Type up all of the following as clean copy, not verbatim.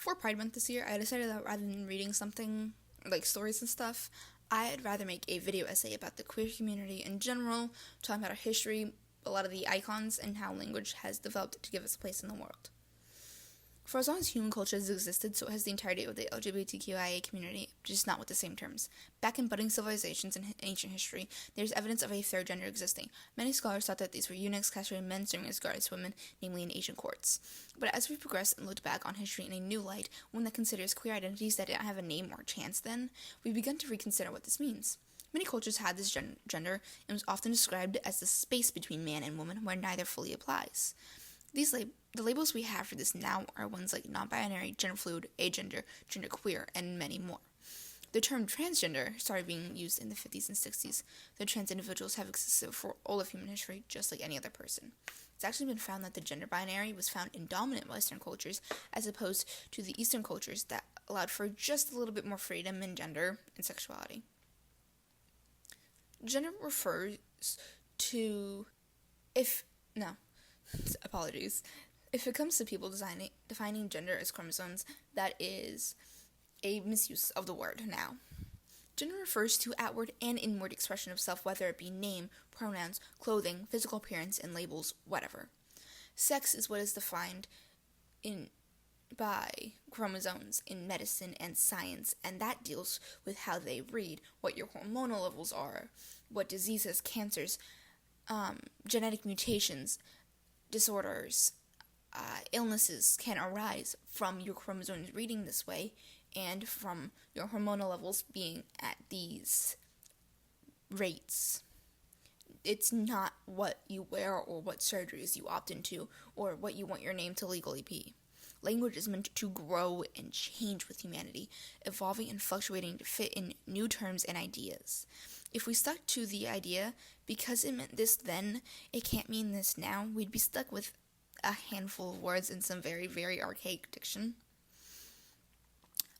For Pride Month this year, I decided that rather than reading something like stories and stuff, I'd rather make a video essay about the queer community in general, talking about our history, a lot of the icons, and how language has developed to give us a place in the world. For as long as human culture has existed, so has the entirety of the LGBTQIA community, just not with the same terms. Back in budding civilizations in ancient history, there's evidence of a third gender existing. Many scholars thought that these were eunuchs castrating men serving as guards to women, namely in ancient courts. But as we progressed and looked back on history in a new light, one that considers queer identities that didn't have a name or chance then, we've begun to reconsider what this means. Many cultures had this gender and was often described as the space between man and woman where neither fully applies. The labels we have for this now are ones like non-binary, gender fluid, agender, genderqueer, and many more. The term transgender started being used in the 50s and 60s, though trans individuals have existed for all of human history, just like any other person. It's actually been found that the gender binary was found in dominant Western cultures, as opposed to the Eastern cultures that allowed for just a little bit more freedom in gender and sexuality. Gender refers to apologies. If it comes to people defining gender as chromosomes, that is a misuse of the word now. Gender refers to outward and inward expression of self, whether it be name, pronouns, clothing, physical appearance, and labels, whatever. Sex is what is defined by chromosomes in medicine and science, and that deals with how they read, what your hormonal levels are, what diseases, cancers, genetic mutations, disorders, illnesses can arise from your chromosomes reading this way and from your hormonal levels being at these rates. It's not what you wear or what surgeries you opt into or what you want your name to legally be. Language is meant to grow and change with humanity, evolving and fluctuating to fit in new terms and ideas. If we stuck to the idea, because it meant this then, it can't mean this now, we'd be stuck with a handful of words in some very, very archaic diction.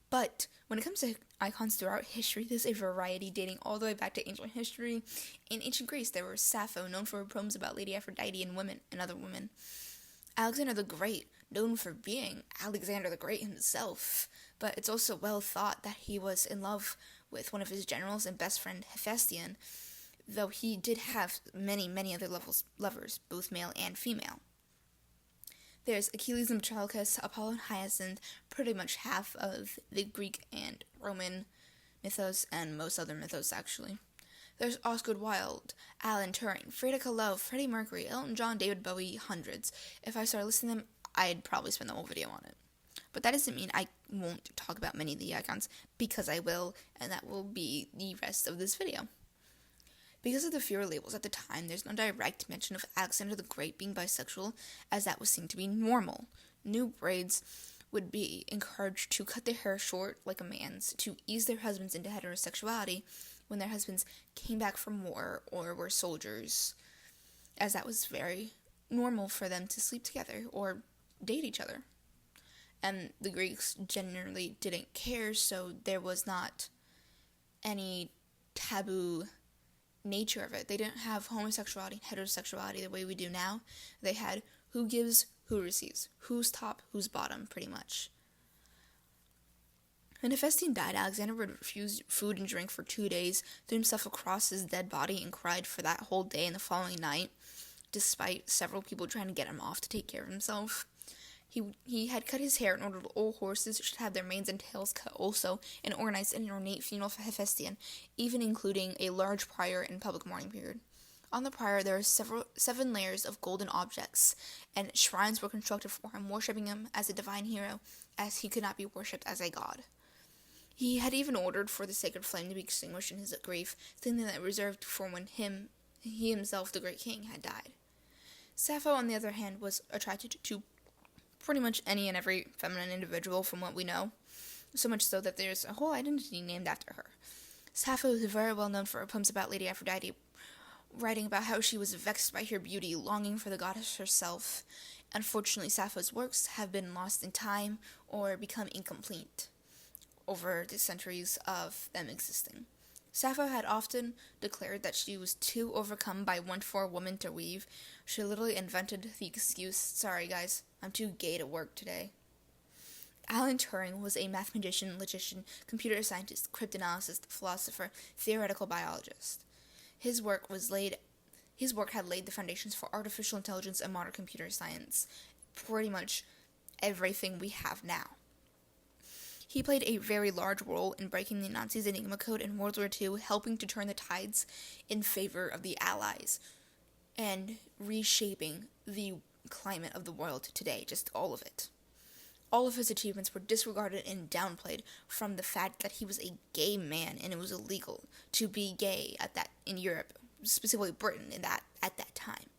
But when it comes to icons throughout history, there's a variety dating all the way back to ancient history. In ancient Greece, there was Sappho, known for her poems about Lady Aphrodite and other women. Alexander the Great, known for being Alexander the Great himself, but it's also well thought that he was in love with one of his generals and best friend, Hephaestion, though he did have many, many other lovers, both male and female. There's Achilles and Patroclus, Apollo and Hyacinth, pretty much half of the Greek and Roman mythos, and most other mythos, actually. There's Oscar Wilde, Alan Turing, Frida Kahlo, Freddie Mercury, Elton John, David Bowie, hundreds. If I started listing them, I'd probably spend the whole video on it. But that doesn't mean I won't talk about many of the icons, because I will, and that will be the rest of this video. Because of the fewer labels at the time, there's no direct mention of Alexander the Great being bisexual, as that was seen to be normal. New brides would be encouraged to cut their hair short like a man's, to ease their husbands into heterosexuality when their husbands came back from war or were soldiers, as that was very normal for them to sleep together or date each other. And the Greeks generally didn't care, so there was not any taboo nature of it. They didn't have homosexuality and heterosexuality the way we do now. They had who gives, who receives, who's top, who's bottom, pretty much. When Hephaestion died, Alexander would refuse food and drink for 2 days, threw himself across his dead body, and cried for that whole day and the following night, despite several people trying to get him off to take care of himself. He had cut his hair in order that all horses should have their manes and tails cut also, and organized an ornate funeral for Hephaestion, even including a large pyre and public mourning period. On the pyre there are 7 layers of golden objects, and shrines were constructed for him, worshipping him as a divine hero, as he could not be worshipped as a god. He had even ordered for the sacred flame to be extinguished in his grief, something that reserved for when he himself, the great king, had died. Sappho, on the other hand, was attracted to pretty much any and every feminine individual from what we know, so much so that there's a whole identity named after her. Sappho is very well known for her poems about Lady Aphrodite, writing about how she was vexed by her beauty, longing for the goddess herself. Unfortunately, Sappho's works have been lost in time or become incomplete over the centuries of them existing. Sappho had often declared that she was too overcome by want for a woman to weave. She literally invented the excuse, "Sorry guys, I'm too gay to work today." Alan Turing was a mathematician, logician, computer scientist, cryptanalyst, philosopher, theoretical biologist. His work had laid the foundations for artificial intelligence and modern computer science, pretty much everything we have now. He played a very large role in breaking the Nazis' Enigma code in World War II, helping to turn the tides in favor of the Allies, and reshaping the climate of the world today, just all of it. All of his achievements were disregarded and downplayed from the fact that he was a gay man and it was illegal to be gay in Europe, specifically Britain at that time.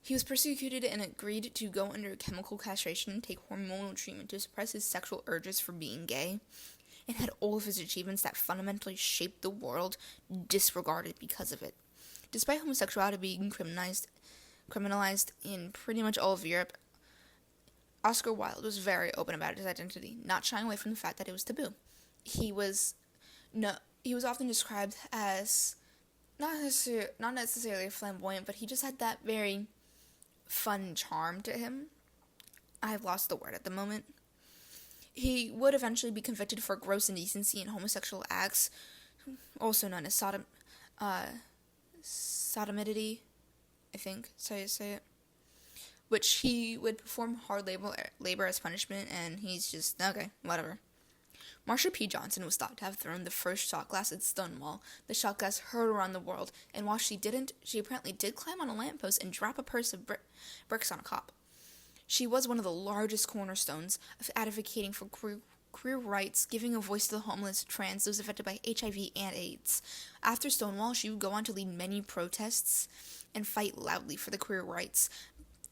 He was persecuted and agreed to go under chemical castration and take hormonal treatment to suppress his sexual urges for being gay, and had all of his achievements that fundamentally shaped the world disregarded because of it. Despite homosexuality being criminalized in pretty much all of Europe, Oscar Wilde was very open about his identity, not shying away from the fact that it was taboo. He was often described as not necessarily flamboyant, but he just had that very fun charm to him. I've lost the word at the moment. He would eventually be convicted for gross indecency and homosexual acts, also known as sodomity, I think is how you say it, which he would perform hard labor as punishment, and he's just, okay, whatever. Marsha P. Johnson was thought to have thrown the first shot glass at Stonewall. The shot glass hurtled around the world, and while she didn't, she apparently did climb on a lamppost and drop a purse of bricks on a cop. She was one of the largest cornerstones of advocating for queer rights, giving a voice to the homeless, trans, those affected by HIV and AIDS. After Stonewall, she would go on to lead many protests and fight loudly for the queer rights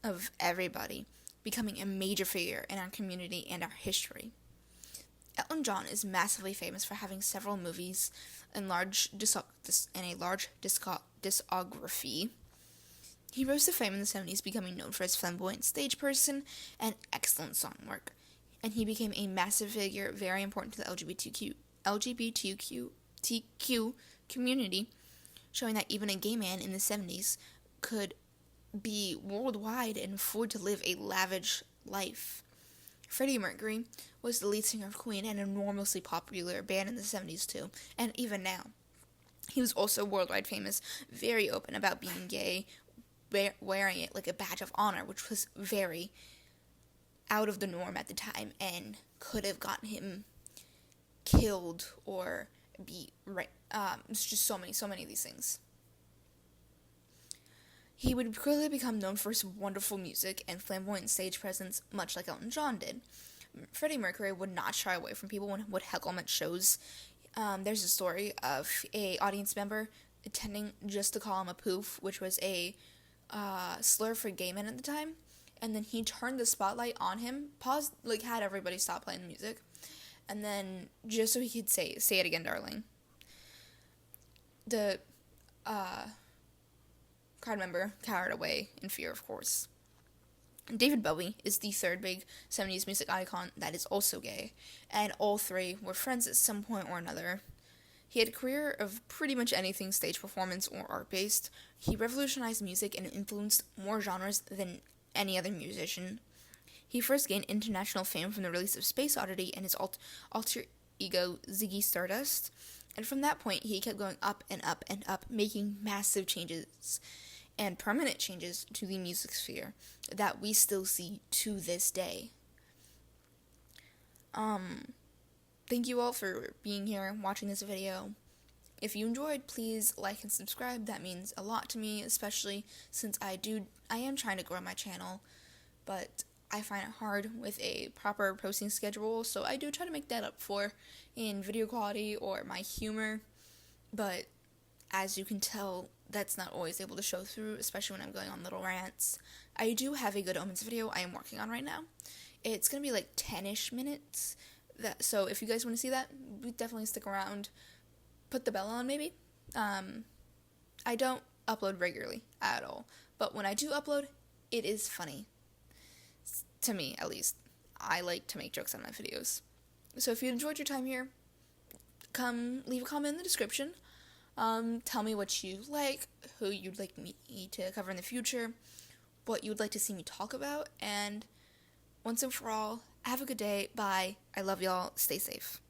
of everybody, becoming a major figure in our community and our history. Elton John is massively famous for having several movies and a large discography. He rose to fame in the 70s, becoming known for his flamboyant stage person and excellent song work. And he became a massive figure, very important to the LGBTQ community, showing that even a gay man in the 70s could be worldwide and afford to live a lavish life. Freddie Mercury was the lead singer of Queen, an enormously popular band in the 70s too, and even now. He was also worldwide famous, very open about being gay, wearing it like a badge of honor, which was very out of the norm at the time and could have gotten him killed or it's just so many of these things. He would quickly become known for his wonderful music and flamboyant stage presence, much like Elton John did. Freddie Mercury would not shy away from people when he would heckle him at shows. There's a story of a audience member attending just to call him a poof, which was a slur for gay men at the time, and then he turned the spotlight on him, had everybody stop playing the music, and then just so he could say it again, darling. The crowd member cowered away in fear, of course. David Bowie is the third big 70s music icon that is also gay, and all three were friends at some point or another. He had a career of pretty much anything stage performance or art-based. He revolutionized music and influenced more genres than any other musician. He first gained international fame from the release of Space Oddity and his alter ego Ziggy Stardust, and from that point he kept going up and up and up, making massive changes and permanent changes to the music sphere that we still see to this day. Thank you all for being here and watching this video. If you enjoyed, please like and subscribe. That means a lot to me, especially since I am trying to grow my channel, but I find it hard with a proper posting schedule, so I do try to make that up for in video quality or my humor, but as you can tell, that's not always able to show through, especially when I'm going on little rants. I do have a Good Omens video I am working on right now. It's going to be like 10-ish minutes, so if you guys want to see that, definitely stick around. Put the bell on, maybe. I don't upload regularly at all, but when I do upload, it is funny. To me, at least. I like to make jokes on my videos. So if you enjoyed your time here, come leave a comment in the description. Tell me what you like, who you'd like me to cover in the future, what you'd like to see me talk about, and once and for all, Have a good day. Bye. I love y'all. Stay safe.